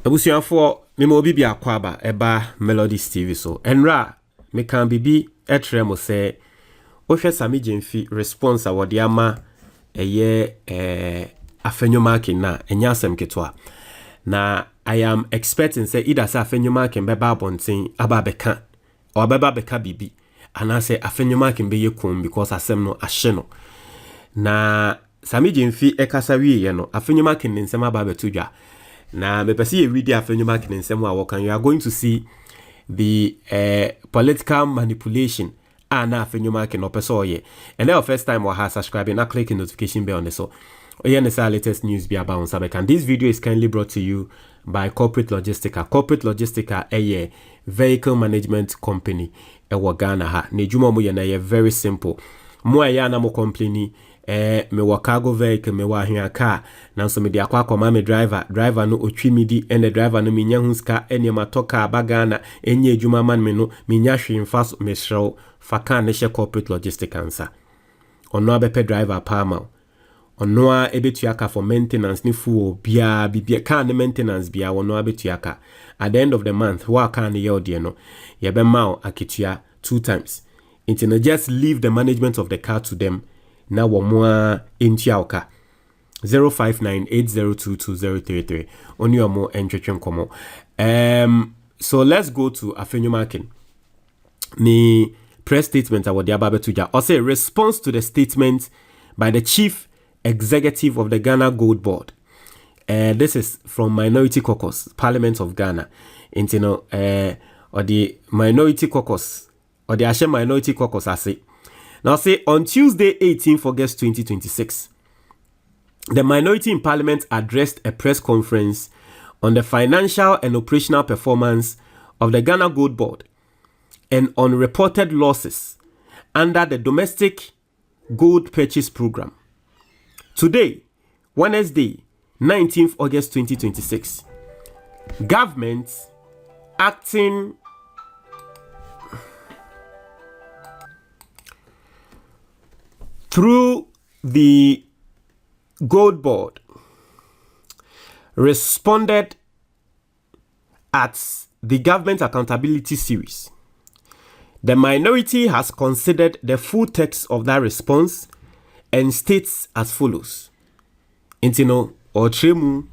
Abusuafo me mo bibi akwaba eba Melodies TV so enra me kan bibi etre mo se ohwe Sammy Gyamfi response awode ama Afenyo Makin na enya asem ketwa na I am expecting say either say Afenyo Makin beba abonten aba beka or beba beka bibi and I say Afenyo Makin be yekum because asem no ahye no na Sammy Gyamfi ekasa wiye no Afenyo Makin nsem aba betudwa na me pese ye read Afenyo Makin nsem a wokan you are going to see the political manipulation and Afenyo Makin opeso ye and then first time or subscribing na click the notification bell on the so our latest news be about Sabek. And this video is kindly brought to you by Corporate Logistica. Corporate Logistica a vehicle management company Ghana ha. Nejuma mo ye very simple. Mo ya na mo company me wa cargo vehicle me wa hia car na so me de akwa koma me driver no otwi midi and the driver no minya hunska ene matoka abagana enye ejuma man me no minya hwemfa so me hrew faka ne she Corporate Logistica ansa ono abepe driver palma Onoa ebetuaka for maintenance ni fuo bia bibia kan maintenance bia wono abetuaka at the end of the month wa kan ye odie no ye be ma akitua 2 times until just leave the management of the car to them na wo mo entiauka 0598022033 oni omo entwetwen komo so let's go to Afenyo Makin ni press statement awodi ababetuja or say response to the statement by the chief executive of the Ghana Gold Board. This is from Minority Caucus, Parliament of Ghana. Or the Minority Caucus, or the Ashe Minority Caucus, I say. Now say, on Tuesday, 18th August 2026, the minority in Parliament addressed a press conference on the financial and operational performance of the Ghana Gold Board and on reported losses under the Domestic Gold Purchase Program. Today, Wednesday, 19th August 2026, government acting through the Gold Board responded at the Government Accountability Series. The minority has considered the full text of that response and states as follows. Intino or tremu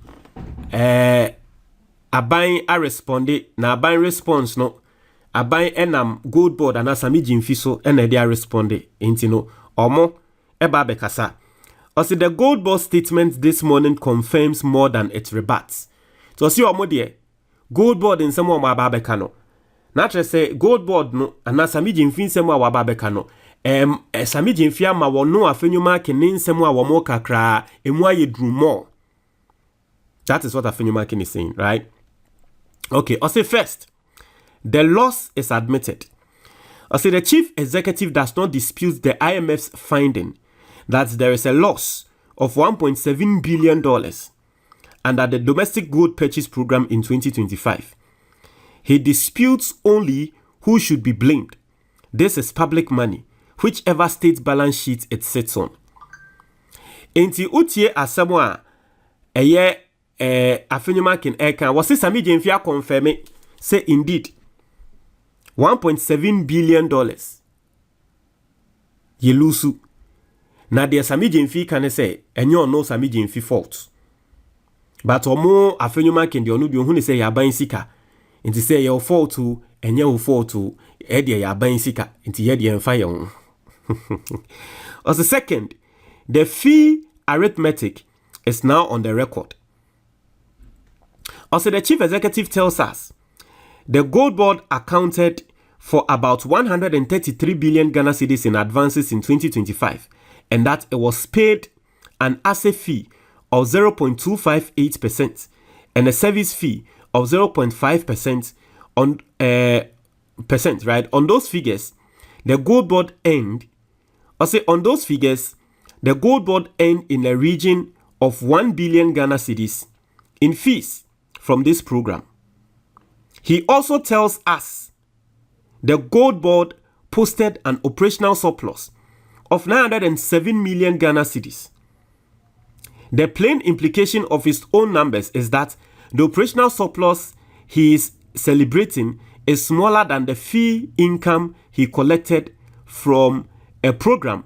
aban a responde na aban response no aban enam Gold Board and Sammy Gyamfi so ena dia responde intino omo eba bekasa. Also the Gold Board statement this morning confirms more than it rebuts. So see omo de Gold Board in some omo aba beka no. Na say Gold Board no and Sammy Gyamfi nsem a waba beka no. Sammy Gyamfi ama wono Afenyo Makin nsem a womo kakra emu aye drumo. That is what Afenyo Makin is saying, right? Okay, I'll say first, the loss is admitted. I'll say the chief executive does not dispute the IMF's finding that there is a loss of $1.7 billion under the Domestic Gold Purchase Program in 2025. He disputes only who should be blamed. This is public money, whichever state balance sheet it sits on. Enti utie asamwa Afenyo Makin eka wasi Sammy Gyamfi confirm say indeed $1.7 billion yelusu na de Sammy Gyamfi can say enyo no Sammy Gyamfi fault but omo Afenyo Makin de onu bi ohun say yaban sika enti say your fault to enyo fault to e de yaban sika enti ye de enfa ye ho. Also second, the fee arithmetic is now on the record. Also the chief executive tells us the Gold Board accounted for about 133 billion Ghana cedis in advances in 2025 and that it was paid an asset fee of 0.258% and a service fee of 0.5% on percent, right? On those figures, the Gold Board earned on those figures, the Gold Board earned in a region of 1 billion Ghana cedis in fees from this program. He also tells us the Gold Board posted an operational surplus of 907 million Ghana cedis. The plain implication of his own numbers is that The operational surplus he is celebrating is smaller than the fee income he collected from a program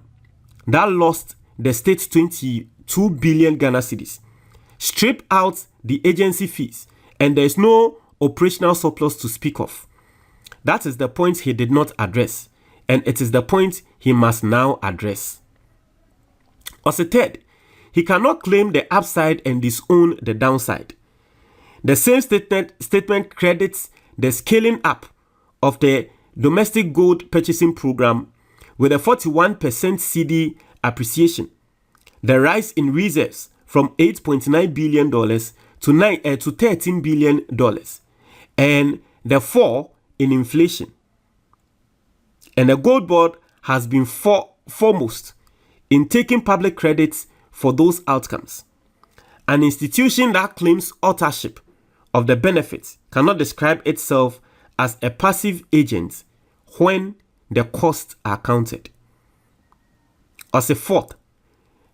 that lost the state 22 billion Ghana cedis. Strip out the agency fees, and there is no operational surplus to speak of. That is the point he did not address, and it is the point he must now address. As a third, he cannot claim the upside and disown the downside. The same statement credits the scaling up of the domestic gold purchasing program with a 41% CD appreciation, the rise in reserves from $8.9 billion to $13 billion, and the fall in inflation. And the Gold Board has been foremost in taking public credit for those outcomes. An institution that claims authorship of the benefits cannot describe itself as a passive agent when the costs are counted. As a fourth,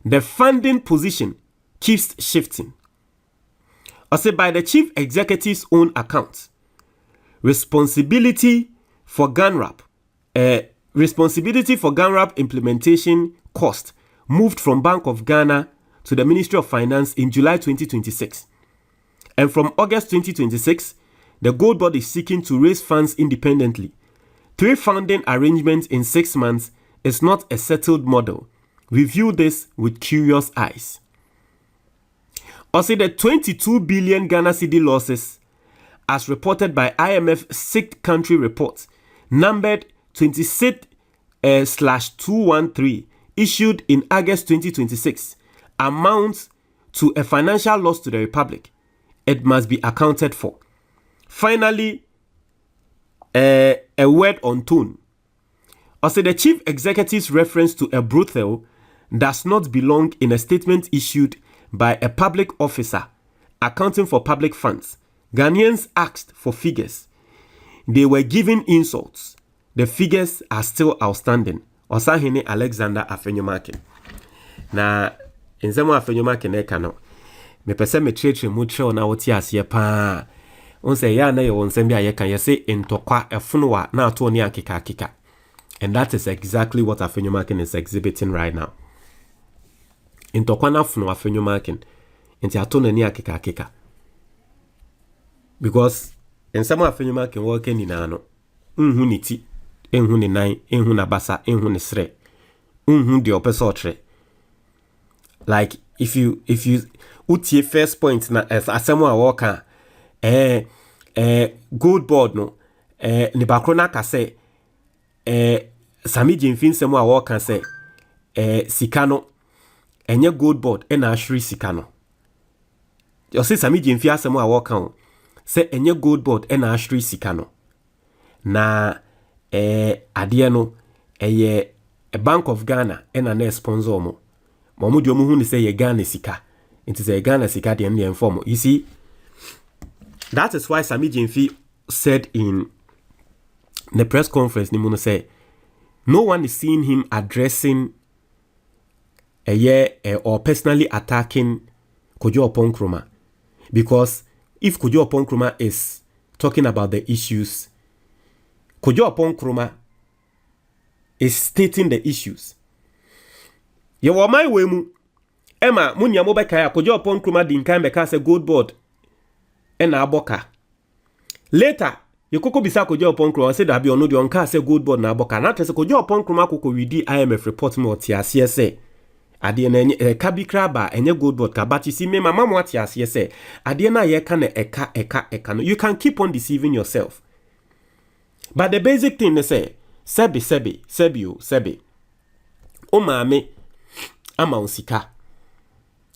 the funding position keeps shifting. As by the chief executive's own account, responsibility for GANRAP implementation cost moved from Bank of Ghana to the Ministry of Finance in July 2026. And from August 2026, the Gold Board is seeking to raise funds independently. 3 funding arrangements in 6 months is not a settled model. We view this with curious eyes. Also, the 22 billion Ghana cedi losses, as reported by IMF 6th country report, numbered 26/213, issued in August 2026, amounts to a financial loss to the Republic. It must be accounted for. Finally, a word on tone. Also, the chief executive's reference to a brothel does not belong in a statement issued by a public officer accounting for public funds. Ghanaians asked for figures. They were given insults. The figures are still outstanding. Osahene Alexander Afenyo Makin. Na nsɛm Afenyo Makin eka no. Me pese me tretre mu tre na wote ase pa. Onse ya na ye wonsɛm bi ayeka ye se ntokwa efonowa na ato ni akeka. And that is exactly what Afenyo Makin is exhibiting right now. Ntokwa na fono Afenyo Makin. Nti ato na ni akeka. Because nsɛm Afenyo Makin wo ke ni na no. Nhu ni ti. Enhu ni nan, enhu na basa, enhu ni sre. Enhu di opesotre. Like if you utie first point na asemo a woka Gold Board no ni bakrona ka se Sammy Gyamfi nsemo a woka se sika no enye Gold Board na ahwere sika no. Yo se Sammy Gyamfi asemo a woka o se enye Gold Board na ahwere sika no. Na adeɛ no a Bank of Ghana na sponsor mo. Mo di omo hu ni say ye Ghana sika. It is a Ghana sika de na inform. You see, that is why Sammy Gyamfi said in the press conference ni mo say no one is seeing him addressing or personally attacking Kojo Oponkroma, because if Kojo Oponkroma is talking about the issues, Kojo Oponkroma is stating the issues. Ye wa my way mu Emma munya mo beka ya Kojo Oponkroma di nkan beka se Gold Board na aboka. Later ye koko bisa Kojo Oponkroma say da bi ono di onka se Gold Board na aboka. Na tese Kojo Oponkroma koko widi IMF report mo ti ase se ade na kabi kraba enye Gold Board ka bachi si me mama mo ati ase se ade na ye ka na eka no. You can keep on deceiving yourself. But the basic thing they say, sebi. O maame ama onsika.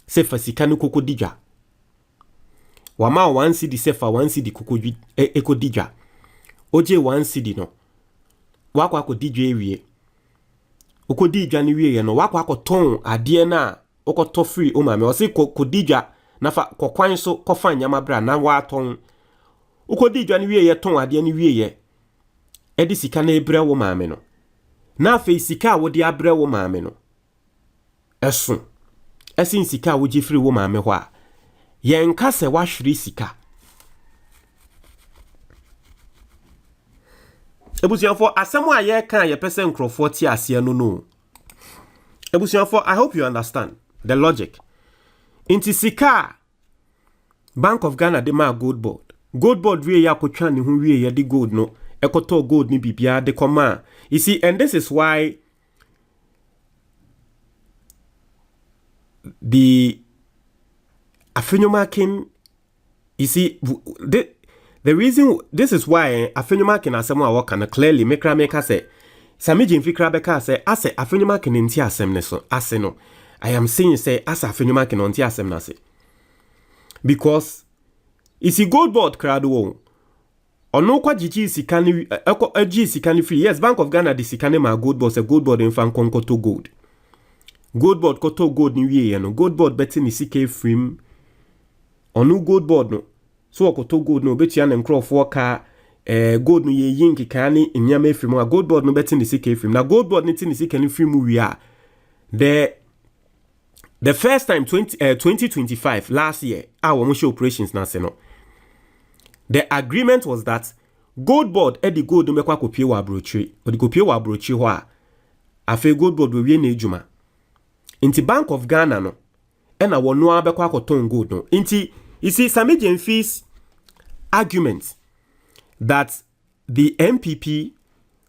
Sefa sika no koko dija. Wama 1 cedi sefa 1 cedi koko eko dija. Oje 1 cedi no. Wako ako dija ewie. Oko dija ni wie no. Wako ako ton adie na oko to free o maame. Osi ko dija na fa ko kwan so ko fa nyama bra na wa ton. Oko dija ni wie ton adie ni wie edi sika na ebre wo maame no. Na fe sika wo de abre wo maame no. Esin sika wo ji free wo maame ho a. Ye nka se wa hwere sika Ebusianfo asɛm a ye kan ye pese nkrofo ti ase no. Ebusianfo, I hope you understand the logic. Inti sika Bank of Ghana de ma gold board. Gold board we ya kotwa ne ho we ya de gold no. Ekoto gold ni bibia de koma. You see, and this is why the Afenyo Makin, you see, the reason, this is why Afenyo Makin asem a work and clearly make say Sammy Gyamfi krabeka say ase Afenyo Makin nti asem ne so ase no. I am saying say ase Afenyo Makin nti asem na se. Because you see gold board krado wo. Ono kwa jiji sikani agi sikani free. Yes, Bank of Ghana di sikani ma gold board se gold board in fan konkoto gold. Gold board koto gold ni wiye no. Gold board beti ni CK frame. Onu gold board no. So koto gold no beti ya nkrofo ka gold no ye yinki kani inyame frame. Gold board no beti ni CK frame. Na gold board ni ti ni CK frame we are. The first time 2025 last year our show operations na se no. The agreement was that gold board edi gold no mekwa kopie wa brochiri. Odi kopie wa brochiri ho a afi gold board we wie na ejuma. Inti Bank of Ghana no ena wono abekwa akoton gold no. Inti you see Sammy Gyamfi's argument that the MPP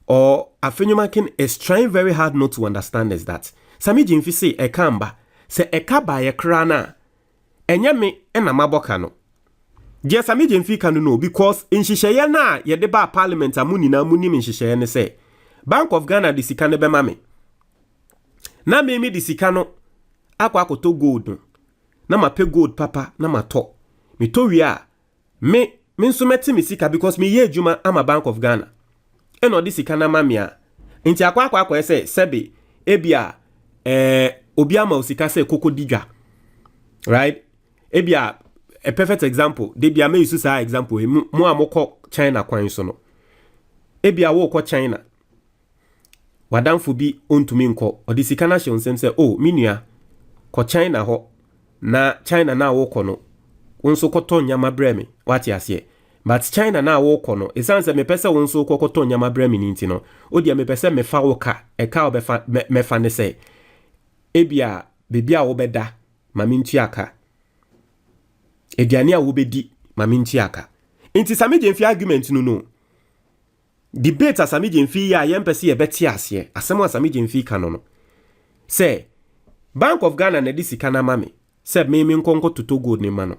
or Afenyo Makin is trying very hard not to understand is that Sammy Gyamfi say ekamba se ekaba ye krana enya me ena maboka no. Dear Sammy Gyamfi can know because in Shishaya na ye deba parliament amuni na muni min Shishaya ne say Bank of Ghana di sika ne bema me. Na me di sika no akwa akoto gold no. Na ma pe gold papa na ma to. Me to wi a me nso meti me sika because me ye adwuma ama Bank of Ghana. E no di sika na ma me a. Nti akwa say sebe ebia obi ama osika say kokodidwa. Right? Ebia a perfect example. Debia me use sa example. Mo amoko China kwan so no. Ebia wo ko China. Wadamfo bi ontumi nko. Odi sika na hye onsem say oh minua ko China ho na China na wo ko no. Wonso koto nyama breme. Wati ase. But China na wo ko no. Esanse me pese wonso koto nyama breme ni nti no. Odi me pese me fa wo ka. E ka obefa me fa ne say. Ebia bebia wo beda mami ntuaka. Ediane a wo bedi mami ntuaka. Inti Sammy Gyamfi argument no. Debate a Sammy Gyamfi ya yempese ye beti ase. Asemo a Sammy Gyamfi kano no. Say Bank of Ghana na di sika na mame. Say me nkonko toto gold ni mano.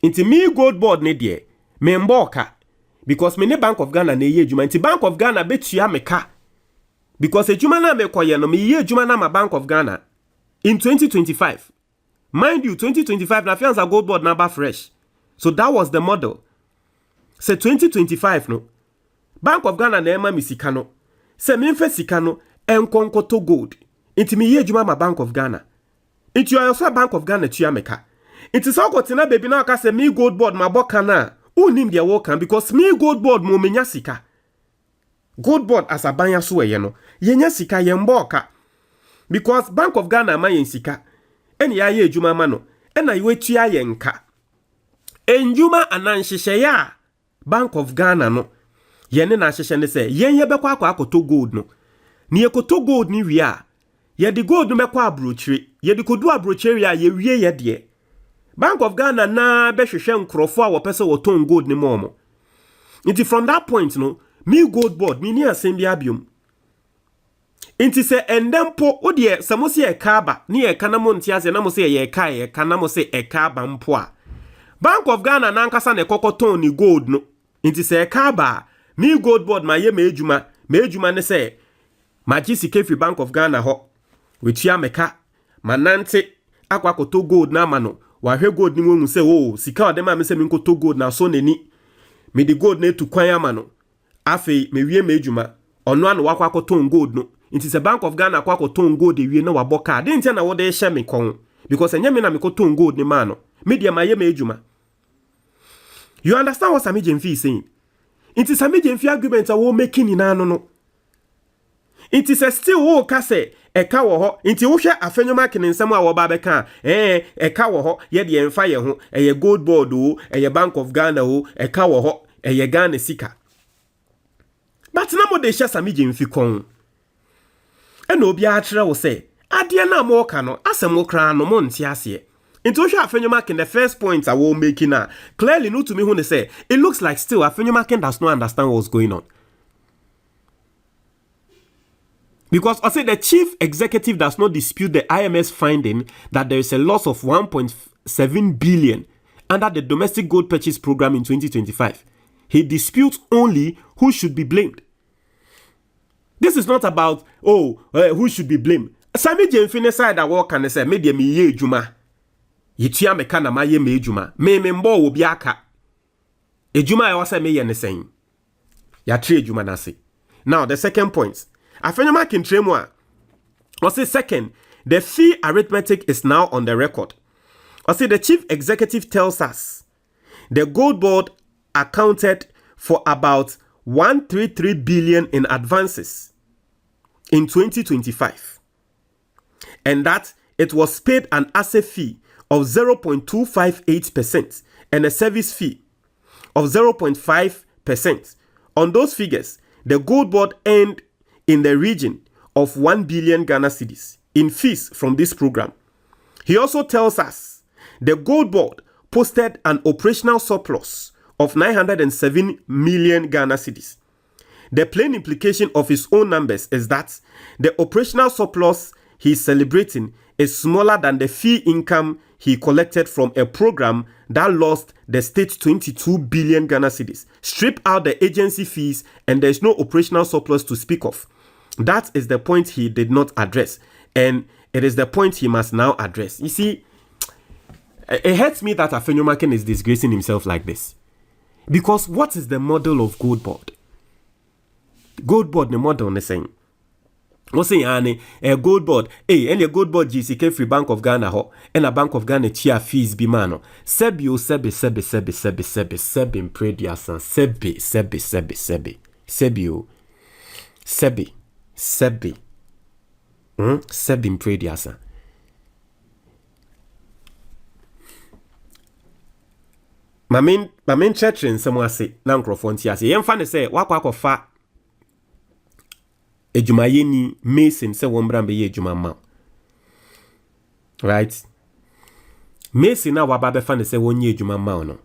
Inti me gold board ne de me mboka because me ne Bank of Ghana na ye adwuma. Inti Bank of Ghana betua me ka. Because adwuma na me koye no me ye adwuma na ma Bank of Ghana in 2025. Mind you, 2025 na fianza gold board number fresh. So that was the model. Say 2025 no. Bank of Ghana na ema mi sika no. Say me mfe sika no enkonkoto gold. Inti mi ye adwuma ma Bank of Ghana. Inti you are Bank of Ghana tua me ka. Inti so kotina baby na ka say me gold board ma boka na. Unim dia wo kan because me gold board mo menya sika. Gold board as abanya so ye no. Yenya sika ye mboka. Because Bank of Ghana ma yen sika. Eni ya ye adwuma ma no. Ena ye tua ye nka. Enjuma ananhyehyɛ ya Bank of Ghana no. Ye ne na hyehyɛ ne sɛ yen ye bekwa akoto gold no. Ni ekoto gold ni wi a. Ye di gold no mekwa abrochire. Ye di kodu abrochire a ye wie ye de. Bank of Ghana na behwehwɛ nkrofo a wopese woton gold ni momo. Inti from that point no, me gold board me ni asem bia biom. Inti se endempo o de samosi e kaba ni e kana mo ntiase na mo se ye ka ye kana mo se e kaba mpo a. Bank of Ghana na nkasa na ekokoton ni gold no. Inti se e kaba me gold board ma ye me ejuma ne se maji sike fi Bank of Ghana ho. Wetua meka manante akwa koto gold na ma no. Wa hwe gold ni mo se oh sika odema me se me nkoto gold na so nani. Me di gold na etu kwan ama no. Afei me wie me ejuma ono anu wakwa koton gold no. Inti se Bank of Ghana kwa koton gold e wie na waboka. De ntia na wo de hye me kon. Because enye me na me koton gold ni ma no. Me dia ma ye me ejuma. You understand what Sammy Gyamfi is saying? Inti Sammy Gyamfi argument a wo making ni na no. Inti se still wo ka se eka wo ho. Inti wo hwe Afenyo Makin nsem a wo ba beka eka wo ho ye de emfa ye ho eye gold board o eye Bank of Ghana o eka wo ho eye Ghana sika. But na mo de hye Sammy Gyamfi kon. E na obi a kire wo say, ade na mo ka no, asem wo kra no mo nte ase. Into Afenyo Makin, the first point I will make now, clearly no to me when they say, it looks like still Afenyo Makin does not understand what's going on. Because I say the chief executive does not dispute the IMS finding that there is a loss of 1.7 billion under the domestic gold purchase program in 2025. He disputes only who should be blamed. This is not about, who should be blamed. Sammy Gyamfi side that work and say, media me ye juma. Yitua meka na maye me ejuma me mbo wo bia aka ejuma e wasa me ye ne sen ya tre ejuma na se. Now the second point, Afenyo Makin tremu a o say second, the fee arithmetic is now on the record. O say the chief executive tells us the gold board accounted for about 133 billion in advances in 2025 and that it was paid an asset fee of 0.258% and a service fee of 0.5%. On those figures, the gold board earned in the region of 1 billion Ghana cedis in fees from this program. He also tells us the gold board posted an operational surplus of 907 million Ghana cedis. The plain implication of his own numbers is that the operational surplus he's celebrating is smaller than the fee income he collected from a program that lost the state 22 billion Ghana cedis. Strip out the agency fees and there's no operational surplus to speak of. That is the point he did not address. And it is the point he must now address. You see, it hurts me that Afenyo Makin is disgracing himself like this. Because what is the model of gold board? Gold board, the model, is saying. What's saying, a gold board, and a gold board GCK Free Bank of Ghana, and a Bank of Ghana chia fees be mano. Sebi, imprediasan, sebi, imprediasan. My main church in someone say, Nancrofontia say, Yemfane say, Wako fa. Ejumaye ni Mason se wombra be ejuma ma. Right? Mason na wababe fan se wonye ejuma ma no.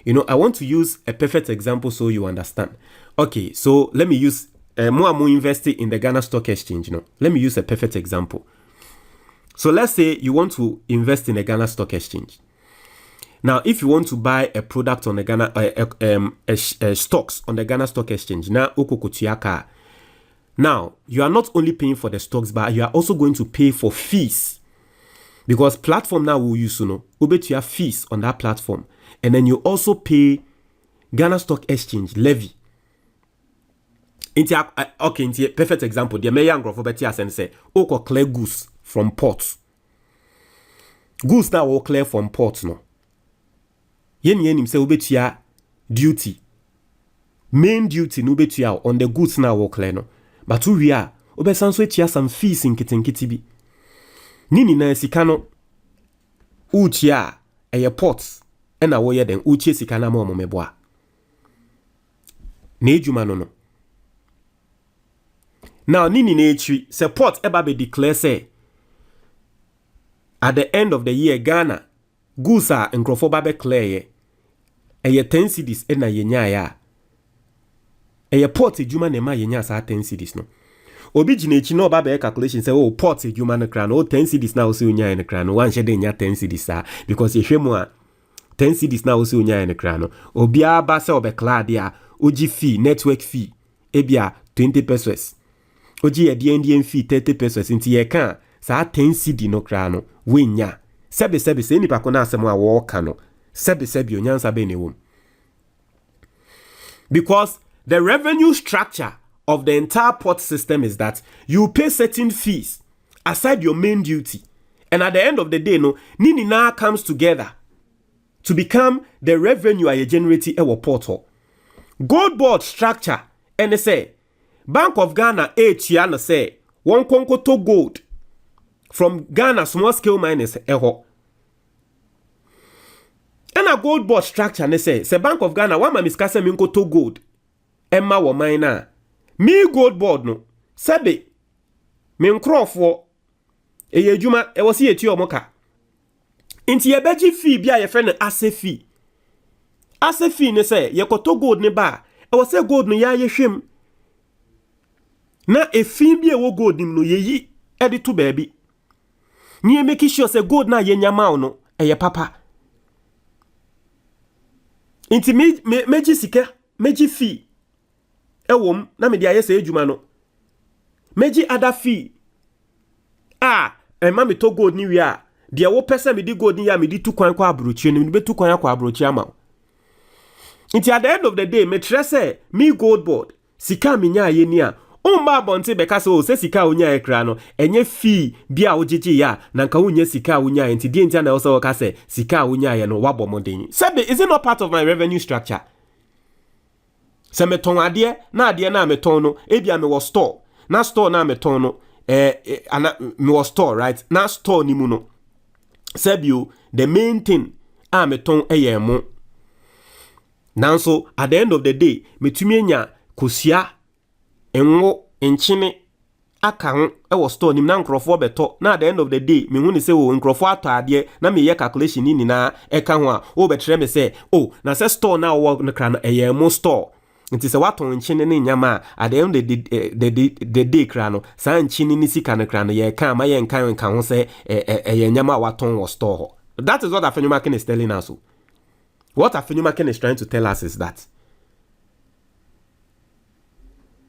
You know, I want to use a perfect example so you understand. Okay, so let me use more investing in the Ghana Stock Exchange, no. Let me use a perfect example. So let's say you want to invest in the Ghana Stock Exchange. Now, if you want to buy a product on the Ghana stocks on the Ghana Stock Exchange, na okokutiaka. Now, you are not only paying for the stocks, but you are also going to pay for fees. Because platform now will use, you know, you have fees on that platform. And then you also pay Ghana Stock Exchange levy. Okay, perfect example. The mayor and say, Oko clear goods from ports. Goods now will clear from ports, no. Yen say ubetia duty. Main duty no betia on the goods now will clear, no. But we are obesanso chia some fees in kitinkitibi. Nini na sikano uchia ports ena woye den uchie sikana mo meboa. Nejuma no. Now nini na echi se port eba be declare say at the end of the year Ghana goods are nkrofo ba be clear ye 10 cedis ena yenya ya. Port ejuma ne ma yenya sa 10 cedis no. Obi ginechi no ba be calculation say port ejuma ne kra no 10 cedis na o se onya ne kra no wan shede nya 10 cedis sa because ehwemu a 10 cedis na o se onya ne kra no obi aba se obe cloud ya oji fee network fee ebia 20 pesos oji edien fee 30 pesos nti ye kan sa 10 cedi no kra no wenya sebe se nipa ko na asem a wo ka no sebe onyansa be ne wom. Because the revenue structure of the entire port system is that you pay certain fees aside your main duty. And at the end of the day, no, nini now comes together to become the revenue I generate a port. Gold board structure, and they say, Bank of Ghana, Chiana say, one konko to gold from Ghana small scale miners, And a gold board structure, and they say, Bank of Ghana, one mamiskase minko to gold. Emma wa mine me gold board no sebe me nkrofo eye adwuma e wo se yeti omoka nti ye beji fee bia ye friend ase fee ne say ye koto gold ne ba e wo se gold no ya ye hwem na efin bi e wo gold nim no ye yi e de to baabi ni make sure say gold na ye nyama no e ye papa nti meji sika meji fee ewom na me dia ye say adwuma no meji other fee ma me to gold ni wi a dia wo pese me di gold ni ya me di tu kwan kwa abrochi ni me be tu kwan kwa abrochi ama nti at the end of the day me trese me gold board sika me nya ye ni a umba bonte beka se sika onya ekra no enye fee bia ogigi ya na nka wonya sika onya nti die ntia na wo se wo ka se sika onya ye no wabo moden sebe is it not part of my revenue structure se me ton ade na me ton no ebia me wo store na store na me ton no me wo store right na store ni mu no sebio the main thing me ton eye mo nanso at the end of the day metumi nya kosia enwo enchine aka ho wo store nim na nkrofo beto na at the end of the day me hu ni se wo nkrofo ato ade na me ye calculation ni na eka ho a wo betre me se na se store na wo no kra no eye mo store nti se waton nchine ne nyama at the end of the day kra no sa nchine ni sika no kra no ye ka ma ye nka ho se eye nyama waton wo store ho. That is what Afenyo Makin is telling us. What Afenyo Makin is trying to tell us is that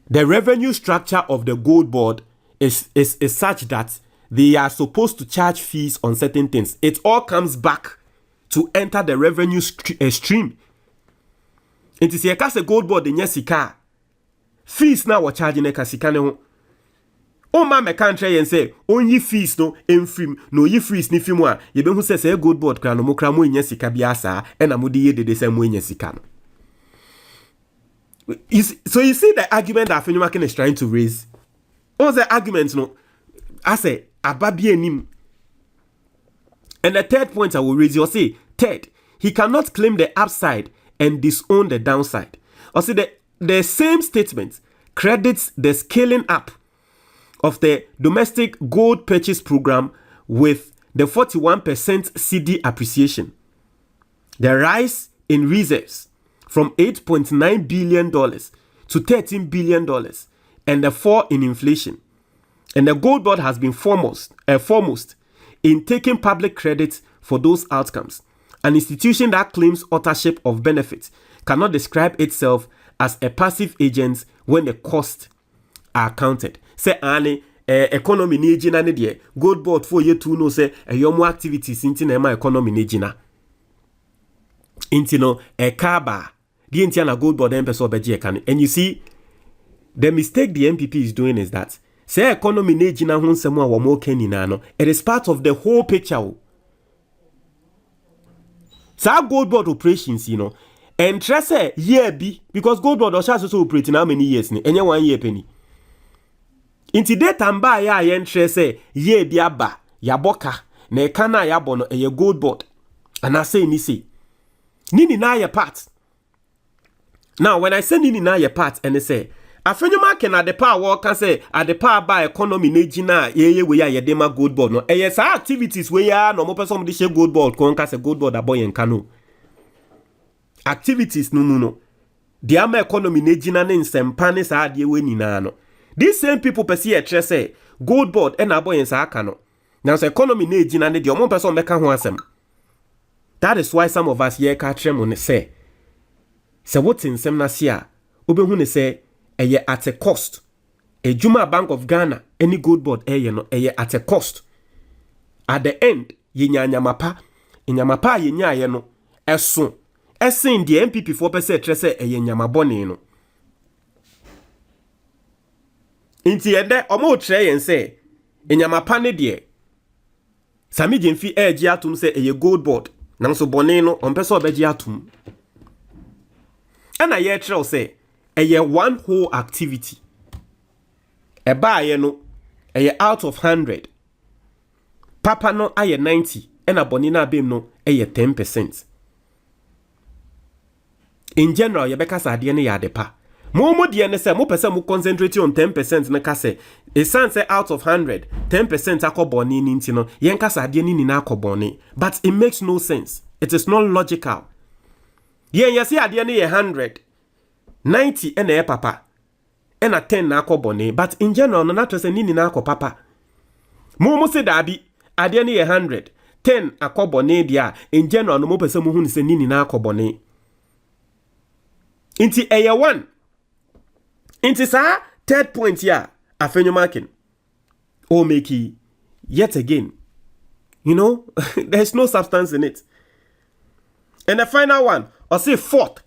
the revenue structure of the gold board is such that they are supposed to charge fees on certain things. It all comes back to enter the revenue stream. It is a case gold board in sika. Fees now we're charging a sika ne ho. O ma me country and say only fees no enfim no yi fees ni film a ye be hu say gold board kra no mo kra mo nya sika bia sa e na mo de ye de say mo nya sika no. So you see the argument that Afenyo Makin is trying to raise. All the arguments no I say ababie nim. And the third point I will raise, you say third, he cannot claim the upside and disown the downside. Or say the same statement credits the scaling up of the domestic gold purchase program with the 41% CD appreciation, the rise in reserves from $8.9 billion to $13 billion, and the fall in inflation. And the gold board has been foremost in taking public credit for those outcomes. An institution that claims authorship of benefits cannot describe itself as a passive agent when the costs are counted. Say ani economy ni ejina ne de gold board for ye tu no say eyomo activities inti na ma economy ni ejina inti no kaba the inti na gold board empeso obeji e kan. And you see the mistake the MPP is doing is that say economy ni ejina ho nsemo a wo mo kani na no, it is part of the whole picture. So gold board operations, you know, and trust year be because gold board also operating how many years ni enye 1 year penny. Inti data mba ya yentre se ye bia ba ya boka na e kana ya bono ye gold board and I say ni say nini na ye part. Now when I say nini na ye part and I say Afenyo Makin at the power can say at the power by economy na jina ye we ya dema gold board no e sa activities we ya no mo person de share gold board kon ka say gold board aboy en kano activities no the ama economy na jina ne nsempa ne sa ade we nina no. These same people perceive a trust say gold board and a boy in Sakano. Now, the economy need in the one person make a. That is why some of us here catch them on the say. So, what's in some Nasia? Ubehune say, a year at a cost. A Juma Bank of Ghana, any gold board, a year at a cost. At the end, Yinya Mapa, in Yamapa, Yinya Yeno, as soon as saying the MPP 4% trust a Yamabonino. Inti yede omo tre yen se enyamapa ne de Sammy Gyamfi agi atum se eye gold board nanso bone no ompeso obegi atum ana ye tre se eye one whole activity eba ye no eye out of 100 papa no aye 90 ena bone na abem no eye 10%. In general ye beka sa ade ne ya de pa Mo de ne say mo person mo concentrate on 10% na ka say a san say out of 100 10% akoboni ni nti no yen kasa ade ni na akoboni, but it makes no sense. It is not logical. Yen yesi ade ni 100 90 ene papa ena 10 na akoboni, but in general no na to say ni na akopapa. Mo say dabi ade ni 100 10 akoboni dia in general no mo person mo hu ni say ni na akoboni. Inti eye 1 inti sa third point here, Afenyo Makin. Or make yet again. You know, there's no substance in it. And the final one, or say fourth,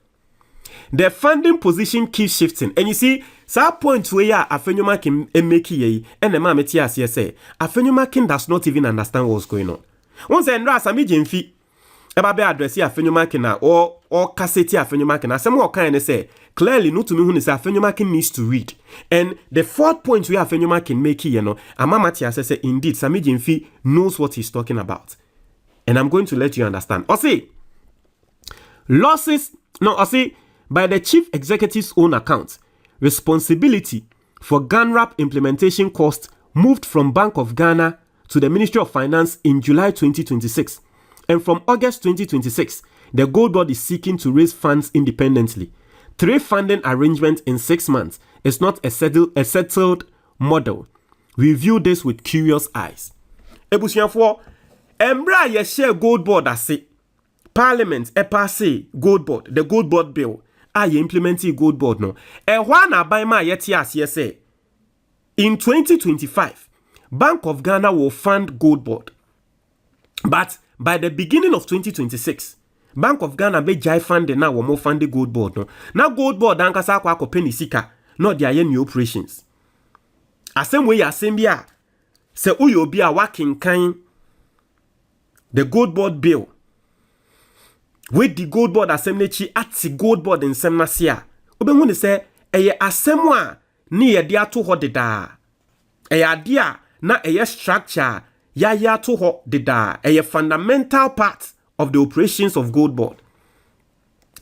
the funding position keeps shifting. And you see, that point where Afenyo Makin make ye, and the mama say, Afenyo Makin does not even understand what's going on. Once and Sammy Gyamfi, Eba address Afenyo Makin or cassette Afenyo Makin. Some more kind say clearly no to me who say Afenyo Makin needs to read. And the fourth point we Afenyo Makin make here, Amamatia says indeed Sammy Gyamfi knows what he's talking about. And I'm going to let you understand. Or say losses, by the chief executive's own account, responsibility for GANRAP implementation costs moved from Bank of Ghana to the Ministry of Finance in July 2026. And from August 2026, the Gold Board is seeking to raise funds independently. 3 funding arrangements in 6 months is not a settled model. We view this with curious eyes. Ebusianfo, embra ye share Gold Board ase. Parliament passe Gold Board, the Gold Board bill. Ye implementing Gold Board no. Ehwa na ban ma ye ti ase say. In 2025, Bank of Ghana will fund Gold Board. But by the beginning of 2026, Bank of Ghana be jai funding now more fund the Gold Board no. Now Gold Board ankasa kwa penny sika, not their new operations. Asem way asem bia se uyo bia working kind the Gold Board bill. With the Gold Board assembly at the Gold Board in Semnasia. Obenhu ne say eye asem a ni ye dia to ho deda. Eye dia na eye structure ya to ho deda. Eye fundamental part of the operations of Gold Board.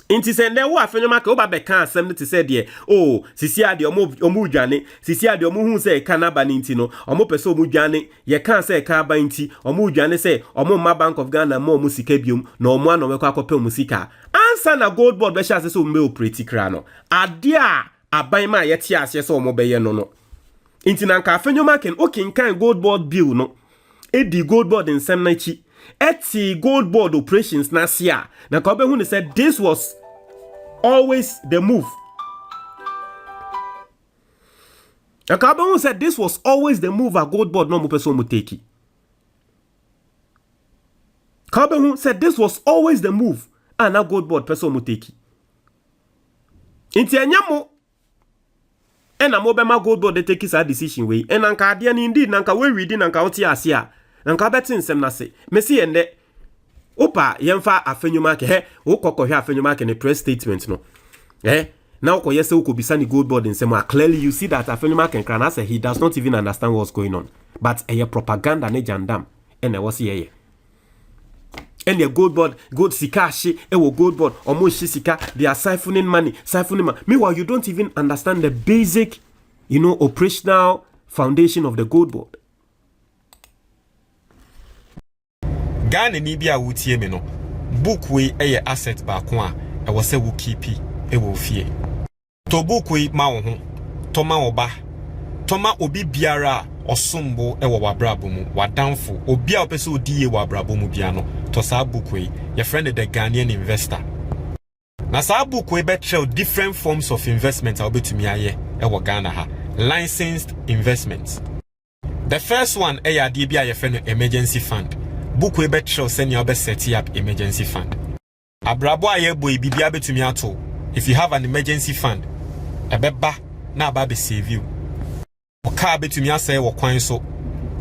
Inti sende wo Afenyo Makin oba be kan asem te say de oh sisi ade omu dwane sisi ade omu hu say kan aba nti no omu pese omu dwane ye kan say kan aba nti omu dwane say omu ma Bank of Ghana ma omu sika biom na omu ano mekwa akope omu sika ansa na Gold Board be sha say omu be operate kra no ade a aban ma ye tie ase say omu be ye no inti na nka Afenyo Makin okinkan Gold Board bill no edi Gold Board nsem na chi eti Gold Board operations na sia na ka obehu ne said this was always the move. And ka obehu said this was always the move at Gold Board no mo person mo take. Ka obehu said this was always the move and na Gold Board person mo take. Inti anyamo ena mo be ma Gold Board dey take sa decision we and anka ade ni indeed nanka we reading nanka oti ase a nanka betin nsem na se mesi ende opa yemfa Afenyo Makin he wokokohwe Afenyo Makin ne press statement no na okoye se ukobisa ni Gold Board nsem clearly you see that Afenyo Makin can say he does not even understand what's going on, but propaganda ne jandam ene wo se ye and your Gold Board gold sika she wo Gold Board omo shi sika they are siphoning money meanwhile you don't even understand the basic operational foundation of the Gold Board. Ghana ni bia wutie me no book we eye asset ba ko a e wo se wo keep e wo fie to book we ma wo ho to ma wo ba to ma obi biara osombo e wo wabrabo mu wadanfo obi a opese odi ye wabrabo mu bia no to sa book we your friend the Ghanaian investor na sa book we bet show different forms of investment a obetumi aye e wo Ghana ha licensed investments. The first one e ya de bia your friend emergency fund. Book we bet show send you set up emergency fund. Abrabo aye boy bibia betumi ato. If you have an emergency fund, ebeba na aba be save you. Oka betumi asay wo kwan so.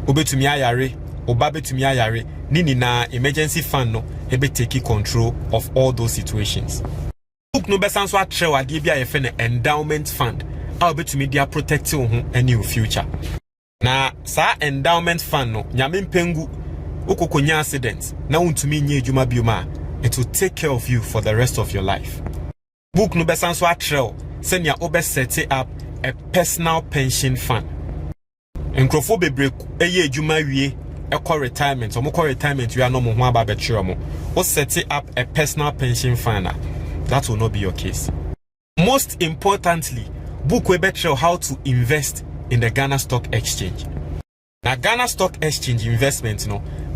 Obetumi ayare, oba betumi ayare. Nini na emergency fund no ebe take control of all those situations. Book no besan so atre wa de bia ye fe endowment fund. A obetumi dia protect wo ho any future. Na sa endowment fund no nyame mpengu ukokonya accident na untumi nye adwuma bioma it will take care of you for the rest of your life. Book no besan so atrel send your obe set up a personal pension fund. Nkrofo bebre eye adwuma wie ekọ retirement omukọ retirement we are no mo ho aba betwe mo o set up a personal pension fund. That will not be your case. Most importantly, book we betray how to invest in the Ghana Stock Exchange. Now Ghana Stock Exchange investment,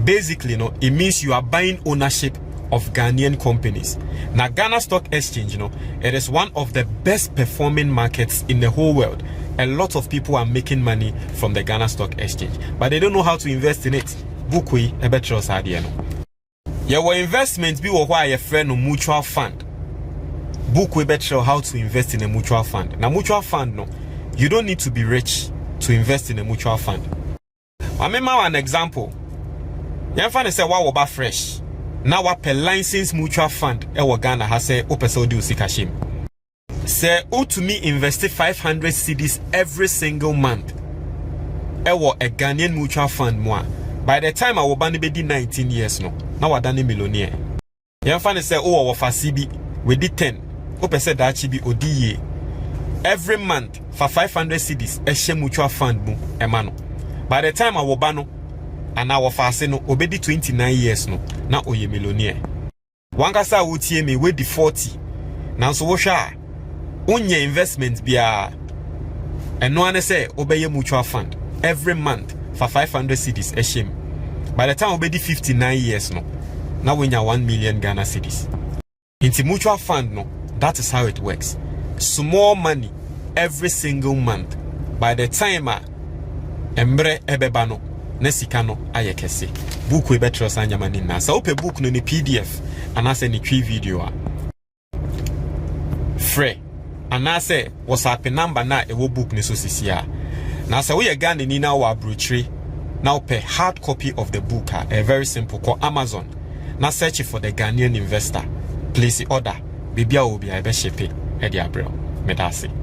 basically, it means you are buying ownership of Ghanaian companies. Now Ghana Stock Exchange, it is one of the best performing markets in the whole world. A lot of people are making money from the Ghana Stock Exchange, but they don't know how to invest in it. Book we betray us idea. Your investment be why your friend mutual fund. Book we betray how to invest in a mutual fund. Now mutual fund, you don't need to be rich to invest in a mutual fund. I remember an example. You find say wa oba fresh. Now what per license mutual fund e Ghana has say o pese odi usikashim. Say o to me invest 500 cedis every single month. E a Ghanaian mutual fund moi. By the time I was be 19 years now I done millionaire. You find say o for CB we did 10. O pese that chibi odi every month for 500 cedis e share mutual fund mu e mano. By the time I was bano and I was fast obedi 29 years now oye millionaire. Wankasa utie me we di 40. Now so washa unye investment bia and no one say obey mutual fund every month for 500 cedis e shame. By the time obedi 59 years now we nya 1 million Ghana cedis. Into mutual fund that is how it works. Small money every single month. By the time embre ebebano nesikano ayekese book we betro sanya mani na sa ope book no ni PDF anase ni twi video free anase WhatsApp number na ewo book ni so sisia na sa we Ghana ni na wa brochure na ope hard copy of the book a very simple call Amazon na search for the Ghanaian investor place order bibia obi a be ship e dia bro medase.